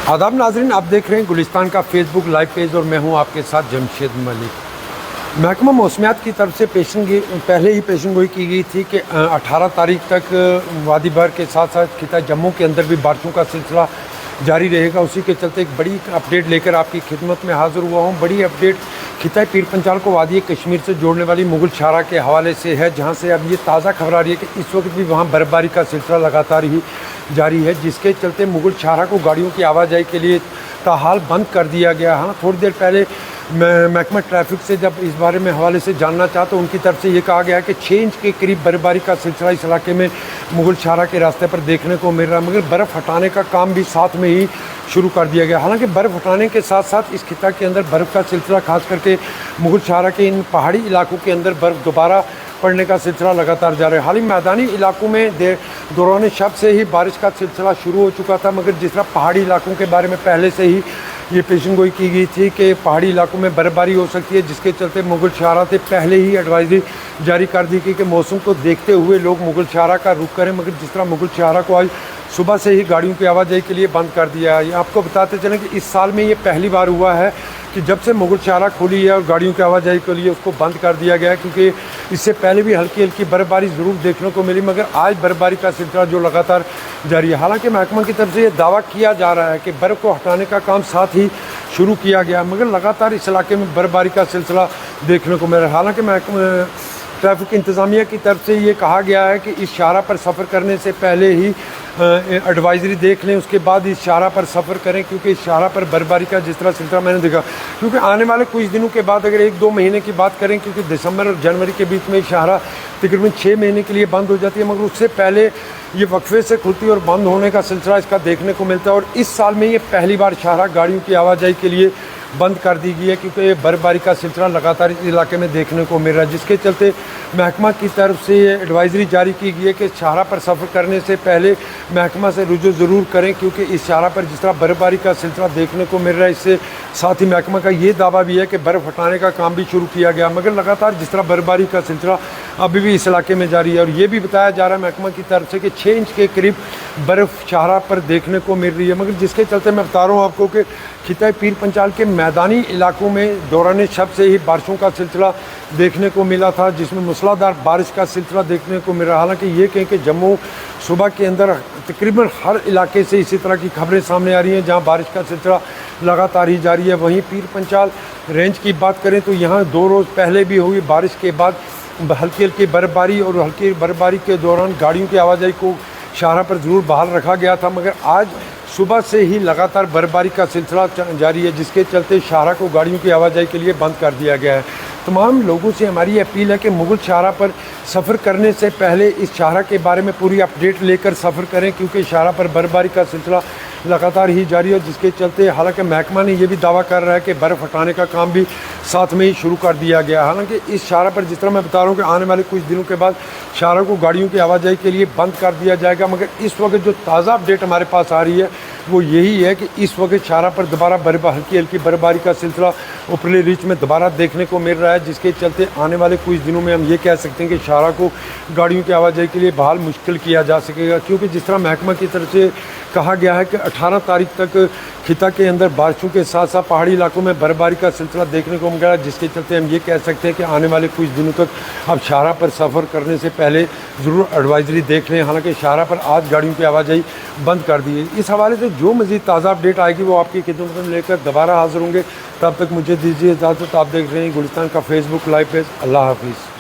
आदाब नाजरीन, आप देख रहे हैं गुलिस्तान का फेसबुक लाइव पेज और मैं हूं आपके साथ जमशेद मलिक। महकमा मौसमियात की तरफ से पहले ही पेशन गोई की गई थी कि 18 तारीख तक वादी भर के साथ साथ खिता जम्मू के अंदर भी बारिशों का सिलसिला जारी रहेगा। उसी के चलते एक बड़ी अपडेट लेकर आपकी खिदमत में हाज़िर हुआ हूँ। बड़ी अपडेट खिता पीर पंचाल को वादी कश्मीर से जोड़ने वाली मुगल शाहरा के हवाले से है, जहाँ से अब ये ताज़ा खबर आ रही है कि इस वक्त भी वहाँ बर्फ़बारी का सिलसिला लगातार ही जारी है, जिसके चलते मुगल शाहरा को गाड़ियों की आवाजाही के लिए ताहाल बंद कर दिया गया। हाँ, थोड़ी देर पहले महकमा ट्रैफिक से जब इस बारे में हवाले से जानना चाहा तो उनकी तरफ से ये कहा गया कि 6 इंच के करीब बर्फबारी का सिलसिला इस इलाके में मुगल शाहरा के रास्ते पर देखने को मिल रहा है, मगर बर्फ़ हटाने का काम भी साथ में ही शुरू कर दिया गया। हालांकि बर्फ़ हटाने के साथ साथ इस खिता के अंदर बर्फ़ का सिलसिला खास करके मुगल शाहरा के इन पहाड़ी इलाकों के अंदर बर्फ़ दोबारा पड़ने का सिलसिला लगातार जारी है। हाल ही मैदानी इलाकों में दौरान शब से ही बारिश का सिलसिला शुरू हो चुका था, मगर जिस तरह पहाड़ी इलाकों के बारे में पहले से ही ये पेशन गोई की गई थी कि पहाड़ी इलाकों में बर्फबारी हो सकती है, जिसके चलते मुगल शाहरा से पहले ही एडवाइजरी जारी कर दी गई कि मौसम को देखते हुए लोग मुगल शाहरा का रुख करें। मगर जिस तरह मुगल शाहरा को आज सुबह से ही गाड़ियों की आवाजाही के लिए बंद कर दिया है। आपको बताते चलें कि इस साल में ये पहली बार हुआ है कि जब से मुगल शाहरा खुली है और गाड़ियों की आवाजाही के लिए उसको बंद कर दिया गया है, क्योंकि इससे पहले भी हल्की हल्की बर्फबारी ज़रूर देखने को मिली, मगर आज बर्फबारी का सिलसिला जो लगातार जारी है। हालांकि महकमा की तरफ से ये दावा किया जा रहा है कि बर्फ़ को हटाने का काम साथ ही शुरू किया गया, मगर लगातार इस इलाके में बर्फबारी का सिलसिला देखने को मिल रहा है। हालांकि महकमा ट्रैफिक इंतज़ामिया की तरफ से ये कहा गया है कि इस शाहरा पर सफ़र करने से पहले ही एडवाइजरी देख लें, उसके बाद इस शाहरा पर सफ़र करें, क्योंकि इस शाहरा पर बर्फबारी का जिस तरह सिलसिला मैंने देखा, क्योंकि आने वाले कुछ दिनों के बाद अगर 1-2 महीने की बात करें, क्योंकि दिसंबर और जनवरी के बीच में शाहरा तकरीबन 6 महीने के लिए बंद हो जाती है, मगर उससे पहले ये वक्फे से खुलती और बंद होने का सिलसिला इसका देखने को मिलता है। और इस साल में ये पहली बार शाहरा गाड़ियों की आवाजाही के लिए बंद कर दी गई है, क्योंकि बर्फबारी का सिलसिला लगातार इस इलाके में देखने को मिल रहा है, जिसके चलते महकमा की तरफ से ये एडवाइजरी जारी की गई है कि शाहरा पर सफ़र करने से पहले महकमा से रुजू ज़रूर करें, क्योंकि इस शाहरा पर जिस तरह बर्फबारी का सिलसिला देखने को मिल रहा है, इससे साथ ही महकमा का ये दावा भी है कि बर्फ़ हटाने का काम भी शुरू किया गया, मगर लगातार जिस तरह बर्फबारी का सिलसिला अभी भी इस इलाके में जारी है। और ये भी बताया जा रहा है महकमा की तरफ से कि 6 इंच के करीब बर्फ़ शाहरा पर देखने को मिल रही है, मगर जिसके चलते मैं बता रहा हूँ आपको कि खिता पीर पंचाल के मैदानी इलाकों में दौरान शब से ही बारिशों का सिलसिला देखने को मिला था, जिसमें मूसलाधार बारिश का सिलसिला देखने को मिल रहा है। हालांकि ये कहें कि जम्मू सुबह के अंदर तकरीबन हर इलाके से इसी तरह की खबरें सामने आ रही हैं, जहां बारिश का सिलसिला लगातार ही जारी है। वहीं पीर पंचाल रेंज की बात करें तो यहाँ 2 रोज़ पहले भी हुई बारिश के बाद हल्की हल्की बर्फबारी, और हल्की बर्फबारी के दौरान गाड़ियों की आवाजाही को शाहरा पर ज़रूर बहाल रखा गया था, मगर आज सुबह से ही लगातार बर्फबारी का सिलसिला जारी है, जिसके चलते शाहरा को गाड़ियों की आवाजाही के लिए बंद कर दिया गया है। तमाम लोगों से हमारी अपील है कि मुगल शाहरा पर सफ़र करने से पहले इस शाहरा के बारे में पूरी अपडेट लेकर सफ़र करें, क्योंकि शाहरा पर बर्फबारी का सिलसिला लगातार ही जारी है, जिसके चलते हालांकि महकमा ने यह भी दावा कर रहा है कि बर्फ़ हटाने का काम भी साथ में ही शुरू कर दिया गया। हालांकि इस शाहरा पर जिस तरह मैं बता रहा हूँ कि आने वाले कुछ दिनों के बाद शाहरा को गाड़ियों की आवाजाही के लिए बंद कर दिया जाएगा, मगर इस वक्त जो ताज़ा अपडेट हमारे पास आ रही है वो यही है कि इस वक्त शाहरा पर दोबारा हल्की हल्की बर्फबारी का सिलसिला ऊपरली रीच में दोबारा देखने को मिल रहा है, जिसके चलते आने वाले कुछ दिनों में हम ये कह सकते हैं कि शाहरा को गाड़ियों की आवाजाही के लिए बहाल मुश्किल किया जा सकेगा, क्योंकि जिस तरह महकमा की तरफ से कहा गया है कि 18 तारीख तक खिता के अंदर बारिशों के साथ साथ पहाड़ी इलाकों में बर्फबारी का सिलसिला देखने को मिल रहा है, जिसके चलते हम ये कह सकते हैं कि आने वाले कुछ दिनों तक अब शाहरा पर सफ़र करने से पहले ज़रूर एडवाइजरी देख लें। हालांकि शाहरा पर आज गाड़ियों की आवाजाही बंद कर दी है। इस हवाले से जो मज़ीद ताज़ा अपडेट आएगी वो आपकी खिदमत में लेकर दोबारा हाज़िर होंगे। तब तक मुझे दीजिए इजाज़त। आप देख रहे हैं गुलिस्तान का फेसबुक लाइव पेज। अल्लाह हाफिज़।